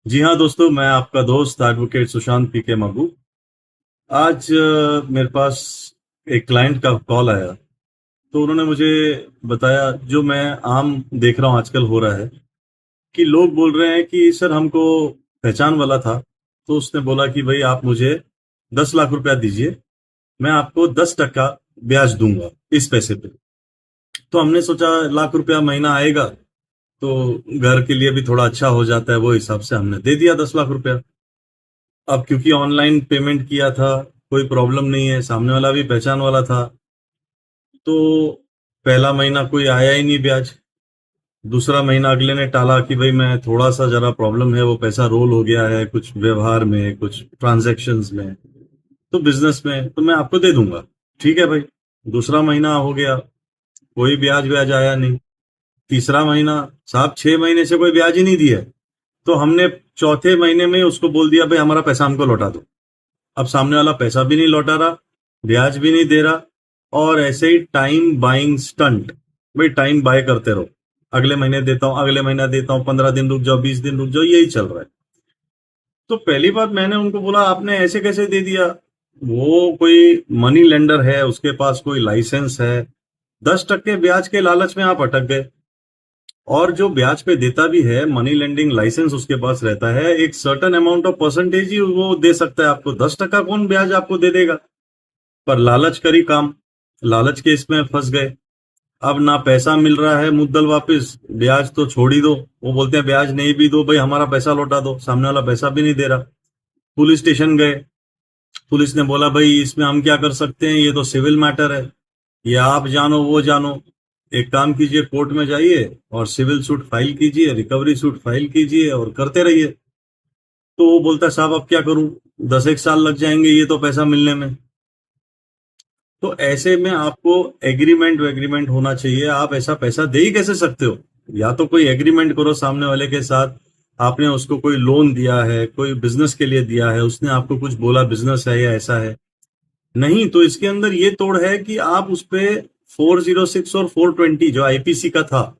जी हाँ दोस्तों, मैं आपका दोस्त एडवोकेट सुशांत पी के मगू। आज मेरे पास एक क्लाइंट का कॉल आया। तो उन्होंने मुझे बताया, जो मैं आम देख रहा हूँ आजकल हो रहा है, कि लोग बोल रहे हैं कि सर हमको पहचान वाला था। तो उसने बोला कि भाई आप मुझे 10 लाख रुपया दीजिए, मैं आपको 10% ब्याज दूंगा इस पैसे पे। तो हमने सोचा लाख रुपया महीना आएगा तो घर के लिए भी थोड़ा अच्छा हो जाता है, वो हिसाब से हमने दे दिया 10 लाख रुपया। अब क्योंकि ऑनलाइन पेमेंट किया था, कोई प्रॉब्लम नहीं है, सामने वाला भी पहचान वाला था। तो पहला महीना कोई आया ही नहीं ब्याज। दूसरा महीना अगले ने टाला कि भाई मैं थोड़ा सा जरा प्रॉब्लम है, वो पैसा रोल हो गया है कुछ व्यवहार में, कुछ ट्रांजैक्शंस में, तो बिजनेस में, तो मैं आपको दे दूंगा। ठीक है भाई। दूसरा महीना हो गया, कोई ब्याज ब्याज आया नहीं। तीसरा महीना, साहब 6 महीने से कोई ब्याज ही नहीं दिया है। तो हमने चौथे महीने में उसको बोल दिया भाई हमारा पैसा हमको लौटा दो। अब सामने वाला पैसा भी नहीं लौटा रहा, ब्याज भी नहीं दे रहा, और ऐसे ही टाइम बाइंग स्टंट। भाई टाइम बाय करते रहो, अगले महीने देता हूं, अगले महीना देता हूं, 15 दिन रुक जाओ, 20 दिन रुक जाओ, यही चल रहा है। तो पहली बात मैंने उनको बोला आपने ऐसे कैसे दे दिया। वो कोई मनी लेंडर है, उसके पास कोई लाइसेंस है। 10% ब्याज के लालच में आप अटक गए। और जो ब्याज पे देता भी है, मनी लेंडिंग लाइसेंस उसके पास रहता है, एक सर्टेन अमाउंट ऑफ परसेंटेज ही वो दे सकता है आपको। 10% कौन ब्याज आपको दे देगा। पर लालच करी काम, लालच के इसमें फंस गए। अब ना पैसा मिल रहा है मुद्दल वापस, ब्याज तो छोड़ ही दो। वो बोलते हैं ब्याज नहीं भी दो भाई हमारा पैसा लौटा दो, सामने वाला पैसा भी नहीं दे रहा। पुलिस स्टेशन गए, पुलिस ने बोला भाई इसमें हम क्या कर सकते हैं, ये तो सिविल मैटर है, ये आप जानो वो जानो। एक काम कीजिए, कोर्ट में जाइए और सिविल सूट फाइल कीजिए, रिकवरी सूट फाइल कीजिए और करते रहिए। तो वो बोलता है साहब अब क्या करूं, 10 एक साल लग जाएंगे ये तो पैसा मिलने में। तो ऐसे में आपको एग्रीमेंट वेग्रीमेंट होना चाहिए। आप ऐसा पैसा दे ही कैसे सकते हो। या तो कोई एग्रीमेंट करो सामने वाले के साथ। आपने उसको कोई लोन दिया है, कोई बिजनेस के लिए दिया है, उसने आपको कुछ बोला बिजनेस है या ऐसा है, नहीं तो इसके अंदर ये तोड़ है कि आप उस पे 406 और 420 जो आईपीसी का था,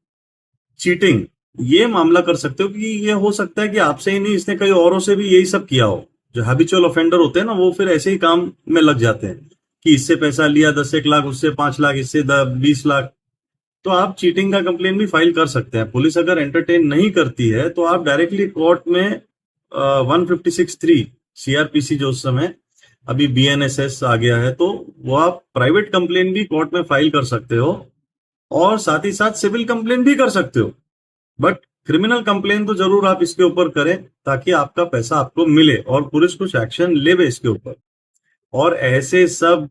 चीटिंग, ये मामला कर सकते हो। कि ये हो सकता है कि आपसे ही नहीं, इसने कई औरों से भी यही सब किया हो। जो हैबिचुअल ऑफेंडर होते हैं ना, वो फिर ऐसे ही काम में लग जाते हैं कि इससे पैसा लिया 10 एक लाख, उससे 5 लाख, इससे 20 लाख। तो आप चीटिंग का कंप्लेन भी फाइल कर सकते हैं। पुलिस अगर एंटरटेन नहीं करती है तो आप डायरेक्टली कोर्ट में 156(3) सीआरपीसी, जो उस समय अभी बीएनएसएस आ गया है, तो वो आप प्राइवेट कंप्लेन भी कोर्ट में फाइल कर सकते हो, और साथ ही साथ सिविल कंप्लेन भी कर सकते हो। बट क्रिमिनल कंप्लेन तो जरूर आप इसके ऊपर करें, ताकि आपका पैसा आपको मिले और पुलिस कुछ एक्शन लेवे इसके ऊपर। और ऐसे सब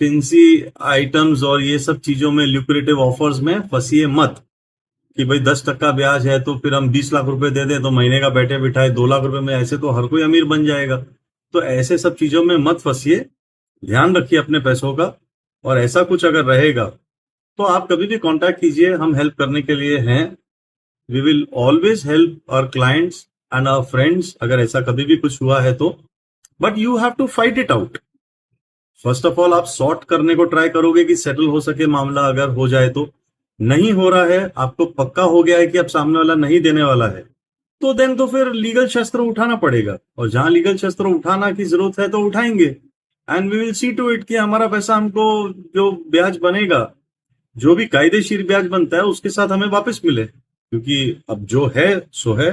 फिंसी आइटम्स और ये सब चीजों में, ल्यूक्रेटिव ऑफर्स में फंसिए मत। कि भाई 10% ब्याज है तो फिर हम 20 लाख रुपए दे दें तो महीने का बैठे बिठाए 2 लाख रुपए में ऐसे तो हर कोई अमीर बन जाएगा। तो ऐसे सब चीजों में मत फंसिए, ध्यान रखिए अपने पैसों का। और ऐसा कुछ अगर रहेगा तो आप कभी भी कांटेक्ट कीजिए, हम हेल्प करने के लिए हैं। We will always help our clients and our friends, अगर ऐसा कभी भी कुछ हुआ है तो। But you have to fight it out. First of all आप सॉर्ट करने को ट्राई करोगे कि सेटल हो सके मामला, अगर हो जाए तो। नहीं हो रहा है, आपको पक्का हो गया है कि अब सामने वाला नहीं देने वाला है, तो देन तो फिर लीगल शस्त्र उठाना पड़ेगा। और जहां लीगल शस्त्र उठाना की जरूरत है तो उठाएंगे। And we will see to it कि हमारा पैसा हमको, जो ब्याज बनेगा, जो भी कायदेशीर ब्याज बनता है उसके साथ हमें वापस मिले, क्योंकि अब जो है सो है।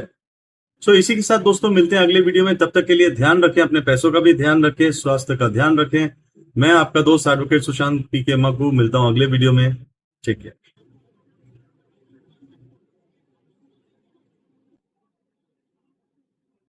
सो इसी के साथ दोस्तों मिलते हैं अगले वीडियो में। तब तक के लिए ध्यान रखें, अपने पैसों का भी ध्यान रखें, स्वास्थ्य का ध्यान रखें। मैं आपका दोस्त एडवोकेट सुशांत पी के मकू, मिलता हूं अगले वीडियो में। ठीक है।